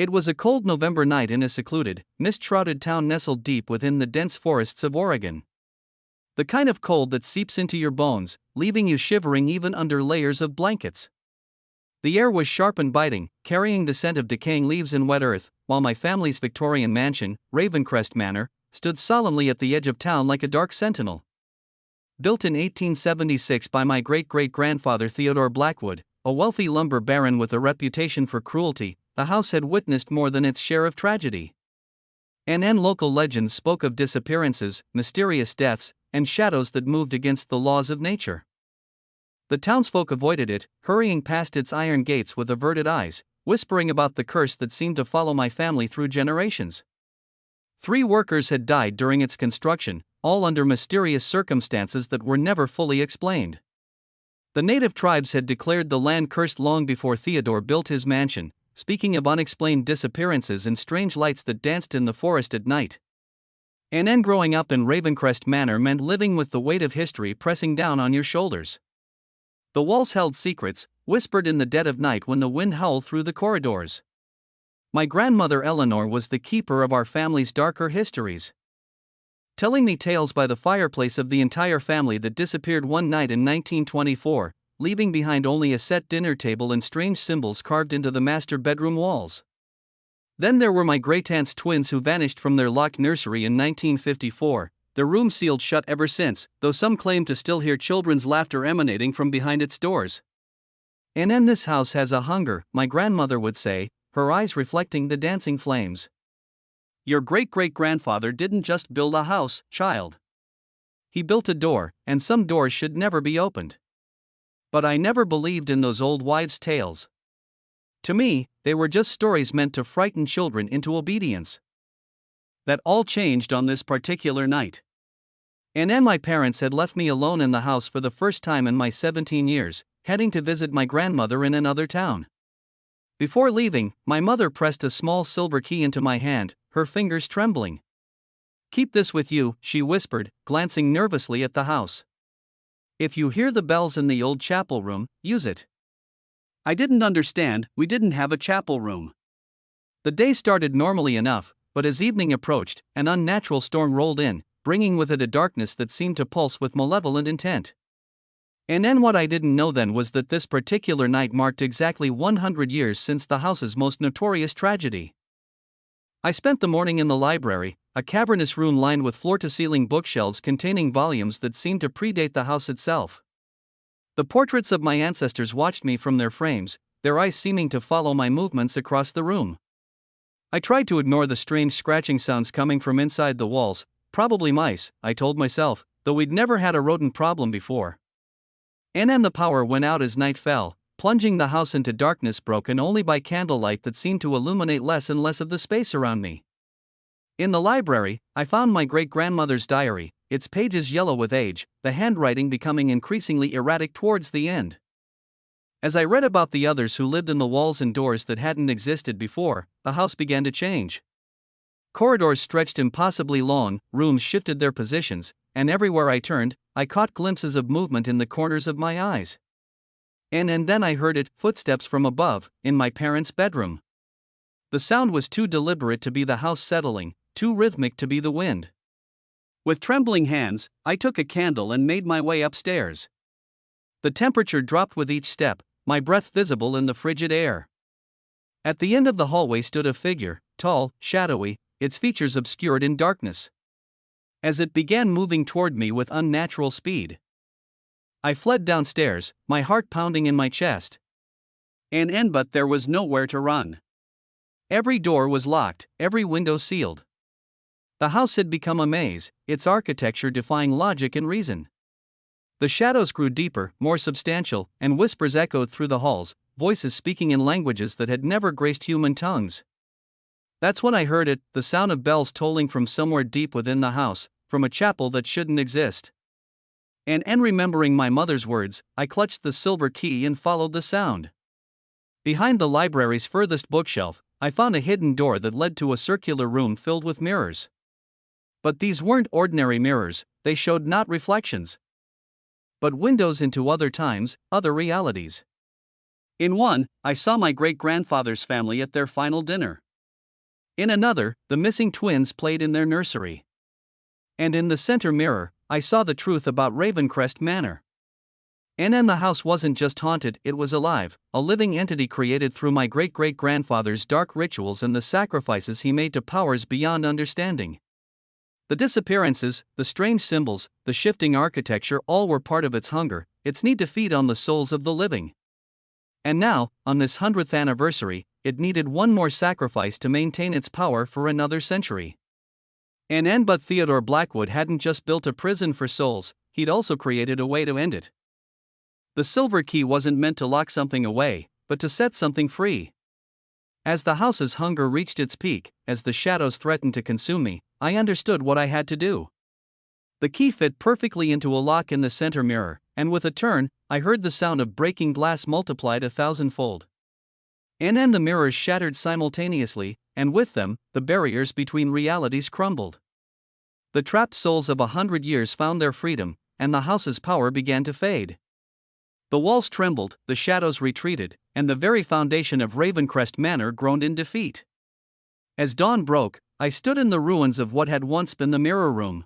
It was a cold November night in a secluded, mist-shrouded town nestled deep within the dense forests of Oregon. The kind of cold that seeps into your bones, leaving you shivering even under layers of blankets. The air was sharp and biting, carrying the scent of decaying leaves and wet earth, while my family's Victorian mansion, Ravencrest Manor, stood solemnly at the edge of town like a dark sentinel. Built in 1876 by my great-great-grandfather Theodore Blackwood, a wealthy lumber baron with a reputation for cruelty, the house had witnessed more than its share of tragedy. Local legends spoke of disappearances, mysterious deaths, and shadows that moved against the laws of nature. The townsfolk avoided it, hurrying past its iron gates with averted eyes, whispering about the curse that seemed to follow my family through generations. 3 workers had died during its construction, all under mysterious circumstances that were never fully explained. The native tribes had declared the land cursed long before Theodore built his mansion, speaking of unexplained disappearances and strange lights that danced in the forest at night. Growing up in Ravencrest Manor meant living with the weight of history pressing down on your shoulders. The walls held secrets, whispered in the dead of night when the wind howled through the corridors. My grandmother Eleanor was the keeper of our family's darker histories, telling me tales by the fireplace of the entire family that disappeared one night in 1924, leaving behind only a set dinner table and strange symbols carved into the master bedroom walls. Then there were my great-aunt's twins who vanished from their locked nursery in 1954, their room sealed shut ever since, though some claim to still hear children's laughter emanating from behind its doors. This house has a hunger, my grandmother would say, her eyes reflecting the dancing flames. Your great-great-grandfather didn't just build a house, child. He built a door, and some doors should never be opened. But I never believed in those old wives' tales. To me, they were just stories meant to frighten children into obedience. That all changed on this particular night. My parents had left me alone in the house for the first time in my 17 years, heading to visit my grandmother in another town. Before leaving, my mother pressed a small silver key into my hand, her fingers trembling. "Keep this with you," she whispered, glancing nervously at the house. "If you hear the bells in the old chapel room, use it." I didn't understand, we didn't have a chapel room. The day started normally enough, but as evening approached, an unnatural storm rolled in, bringing with it a darkness that seemed to pulse with malevolent intent. What I didn't know then was that this particular night marked exactly 100 years since the house's most notorious tragedy. I spent the morning in the library, a cavernous room lined with floor-to-ceiling bookshelves containing volumes that seemed to predate the house itself. The portraits of my ancestors watched me from their frames, their eyes seeming to follow my movements across the room. I tried to ignore the strange scratching sounds coming from inside the walls, probably mice, I told myself, though we'd never had a rodent problem before. The power went out as night fell, plunging the house into darkness broken only by candlelight that seemed to illuminate less and less of the space around me. In the library, I found my great-grandmother's diary, its pages yellow with age, the handwriting becoming increasingly erratic towards the end. As I read about the others who lived in the walls and doors that hadn't existed before, the house began to change. Corridors stretched impossibly long, rooms shifted their positions, and everywhere I turned, I caught glimpses of movement in the corners of my eyes. And then I heard it, footsteps from above, in my parents' bedroom. The sound was too deliberate to be the house settling, too rhythmic to be the wind. With trembling hands, I took a candle and made my way upstairs. The temperature dropped with each step, my breath visible in the frigid air. At the end of the hallway stood a figure, tall, shadowy, its features obscured in darkness. As it began moving toward me with unnatural speed, I fled downstairs, my heart pounding in my chest. But there was nowhere to run. Every door was locked, every window sealed. The house had become a maze, its architecture defying logic and reason. The shadows grew deeper, more substantial, and whispers echoed through the halls, voices speaking in languages that had never graced human tongues. That's when I heard it, the sound of bells tolling from somewhere deep within the house, from a chapel that shouldn't exist. Remembering my mother's words, I clutched the silver key and followed the sound. Behind the library's furthest bookshelf, I found a hidden door that led to a circular room filled with mirrors. But these weren't ordinary mirrors, they showed not reflections, but windows into other times, other realities. In one, I saw my great-grandfather's family at their final dinner. In another, the missing twins played in their nursery. And in the center mirror, I saw the truth about Ravencrest Manor. And the house wasn't just haunted, it was alive, a living entity created through my great-great-grandfather's dark rituals and the sacrifices he made to powers beyond understanding. The disappearances, the strange symbols, the shifting architecture all were part of its hunger, its need to feed on the souls of the living. And now, on this 100th anniversary, it needed one more sacrifice to maintain its power for another century. But Theodore Blackwood hadn't just built a prison for souls, he'd also created a way to end it. The silver key wasn't meant to lock something away, but to set something free. As the house's hunger reached its peak, as the shadows threatened to consume me, I understood what I had to do. The key fit perfectly into a lock in the center mirror, and with a turn, I heard the sound of breaking glass multiplied 1,000-fold. And the mirrors shattered simultaneously, and with them, the barriers between realities crumbled. The trapped souls of 100 years found their freedom, and the house's power began to fade. The walls trembled, the shadows retreated, and the very foundation of Ravencrest Manor groaned in defeat. As dawn broke, I stood in the ruins of what had once been the mirror room.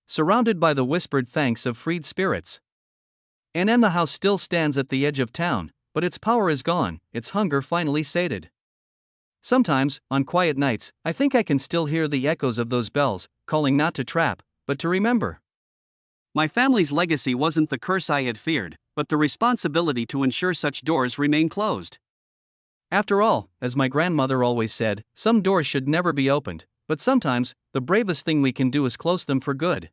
Surrounded by the whispered thanks of freed spirits. And the house still stands at the edge of town, but its power is gone, its hunger finally sated. Sometimes, on quiet nights, I think I can still hear the echoes of those bells, calling not to trap, but to remember. My family's legacy wasn't the curse I had feared, but the responsibility to ensure such doors remain closed. After all, as my grandmother always said, some doors should never be opened, but sometimes, the bravest thing we can do is close them for good.